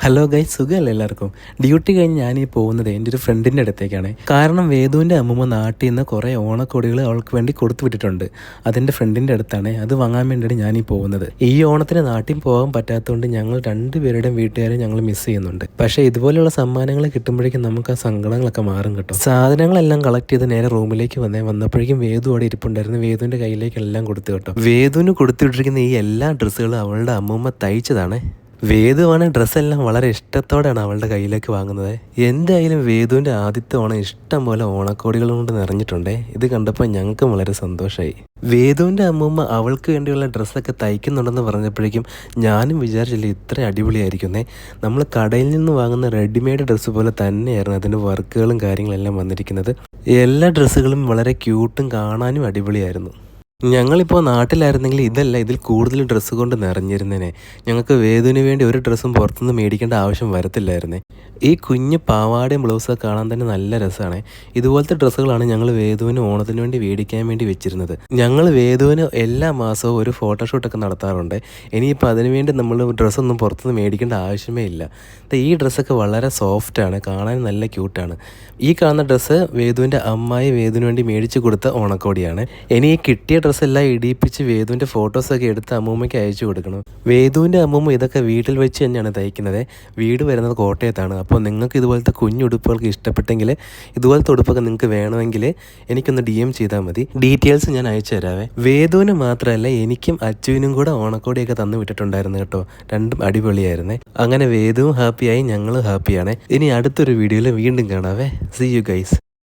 Hello guys, സുഖമല്ല എല്ലാവർക്കും. Duty കഴിഞ്ഞ് ഞാനീ പോകുന്നത് എൻ്റെ ഒരു ഫ്രണ്ടിൻ്റെ അടുത്തേക്കാണ്. കാരണം വേദുവിൻ്റെ അമ്മൂമ്മ നാട്ടിൽ നിന്ന് കുറേ ഓണക്കോടികൾ അവൾക്ക് വേണ്ടി കൊടുത്തു വിട്ടിട്ടുണ്ട്. അതെൻ്റെ ഫ്രണ്ടിൻ്റെ അടുത്താണ്. അത് വാങ്ങാൻ വേണ്ടിയാണ് ഞാനീ പോകുന്നത്. ഈ ഓണത്തിന് നാട്ടിൽ പോകാൻ പറ്റാത്തതുകൊണ്ട് ഞങ്ങൾ രണ്ടുപേരുടെയും വീട്ടുകാരെ ഞങ്ങൾ മിസ് ചെയ്യുന്നുണ്ട്. പക്ഷേ ഇതുപോലെയുള്ള സമ്മാനങ്ങൾ കിട്ടുമ്പോഴേക്കും നമുക്ക് ആ സങ്കടങ്ങളൊക്കെ മാറും കേട്ടോ. സാധനങ്ങളെല്ലാം കളക്ട് ചെയ്ത് നേരെ റൂമിലേക്ക് വന്നപ്പോഴേക്കും വേദു അവിടെ ഇരിപ്പുണ്ടായിരുന്നു. വേദുവിൻ്റെ കയ്യിലേക്ക് എല്ലാം കൊടുത്തു കേട്ടോ. വേദുവിന് കൊടുത്തുവിട്ടിരിക്കുന്ന ഈ എല്ലാ ഡ്രസ്സുകളും അവളുടെ അമ്മൂമ്മ തയ്ച്ചതാണ്. വേദുവാണ് ഡ്രസ്സെല്ലാം വളരെ ഇഷ്ടത്തോടെയാണ് അവളുടെ കയ്യിലേക്ക് വാങ്ങുന്നത്. എന്തായാലും വേദുവിൻ്റെ ആദ്യത്തെ ഓണം ഇഷ്ടം പോലെ ഓണക്കോടികൾ കൊണ്ട് നിറഞ്ഞിട്ടുണ്ടേ. ഇത് കണ്ടപ്പോൾ ഞങ്ങൾക്കും വളരെ സന്തോഷമായി. വേദുവിൻ്റെ അമ്മൂമ്മ അവൾക്ക് വേണ്ടിയുള്ള ഡ്രസ്സൊക്കെ തയ്ക്കുന്നുണ്ടെന്ന് പറഞ്ഞപ്പോഴേക്കും ഞാനും വിചാരിച്ചില്ല ഇത്ര അടിപൊളിയായിരിക്കുന്നേ. നമ്മൾ കടയിൽ നിന്ന് വാങ്ങുന്ന റെഡിമെയ്ഡ് ഡ്രസ്സ് പോലെ തന്നെയായിരുന്നു അതിൻ്റെ വർക്കുകളും കാര്യങ്ങളെല്ലാം വന്നിരിക്കുന്നത്. എല്ലാ ഡ്രസ്സുകളും വളരെ ക്യൂട്ടും കാണാനും അടിപൊളിയായിരുന്നു. ഞങ്ങളിപ്പോൾ നാട്ടിലായിരുന്നെങ്കിൽ ഇതിൽ കൂടുതൽ ഡ്രസ്സ് കൊണ്ട് നിറഞ്ഞിരുന്നേനെ. ഞങ്ങൾക്ക് വേദുവിന് വേണ്ടി ഒരു ഡ്രസ്സും പുറത്തുനിന്ന് മേടിക്കേണ്ട ആവശ്യം വരത്തില്ലായിരുന്നേ. ഈ കുഞ്ഞ് പാവാടയും ബ്ലൗസൊക്കെ കാണാൻ തന്നെ നല്ല രസമാണ്. ഇതുപോലത്തെ ഡ്രസ്സുകളാണ് ഞങ്ങൾ വേദുവിന് ഓണത്തിന് വേണ്ടി മേടിക്കാൻ വേണ്ടി വെച്ചിരുന്നത്. ഞങ്ങൾ വേദുവിന് എല്ലാ മാസവും ഒരു ഫോട്ടോഷൂട്ടൊക്കെ നടത്താറുണ്ട്. ഇനിയിപ്പോൾ അതിനുവേണ്ടി നമ്മൾ ഡ്രസ്സൊന്നും പുറത്തുനിന്ന് മേടിക്കേണ്ട ആവശ്യമേ ഇല്ല. ഈ ഡ്രസ്സൊക്കെ വളരെ സോഫ്റ്റാണ്, കാണാൻ നല്ല ക്യൂട്ടാണ്. ഈ കാണുന്ന ഡ്രസ്സ് വേദുവിൻ്റെ അമ്മായി വേദുവിന് വേണ്ടി മേടിച്ചു കൊടുത്ത ഓണക്കോടിയാണ്. ഇനി ഈ കിട്ടിയ ഡ്രസ്സെല്ലാം ഇടിയിപ്പിച്ച് വേദുവിൻ്റെ ഫോട്ടോസൊക്കെ എടുത്ത് അമ്മൂമ്മയ്ക്ക് അയച്ചു കൊടുക്കണം. വേദുവിൻ്റെ അമ്മൂമ്മ ഇതൊക്കെ വീട്ടിൽ വെച്ച് തന്നെയാണ് തയ്ക്കുന്നത്. വീട് വരുന്നത് കോട്ടയത്താണ്. അപ്പോൾ നിങ്ങൾക്ക് ഇതുപോലത്തെ കുഞ്ഞുടുപ്പുകൾക്ക് ഇഷ്ടപ്പെട്ടെങ്കിൽ ഇതുപോലത്തെ ഉടുപ്പൊക്കെ നിങ്ങൾക്ക് വേണമെങ്കിൽ എനിക്കൊന്ന് DM ചെയ്താൽ മതി. ഡീറ്റെയിൽസ് ഞാൻ അയച്ചു തരാവേ. വേദുവിന് മാത്രമല്ല എനിക്കും അച്ചുവിനും കൂടെ ഓണക്കോടിയൊക്കെ തന്നു വിട്ടിട്ടുണ്ടായിരുന്നു കേട്ടോ. രണ്ടും അടിപൊളിയായിരുന്നേ. അങ്ങനെ വേദുവും ഹാപ്പിയായി, ഞങ്ങളും ഹാപ്പിയാണ്. ഇനി അടുത്തൊരു വീഡിയോയിൽ വീണ്ടും കാണാവേ. See you guys.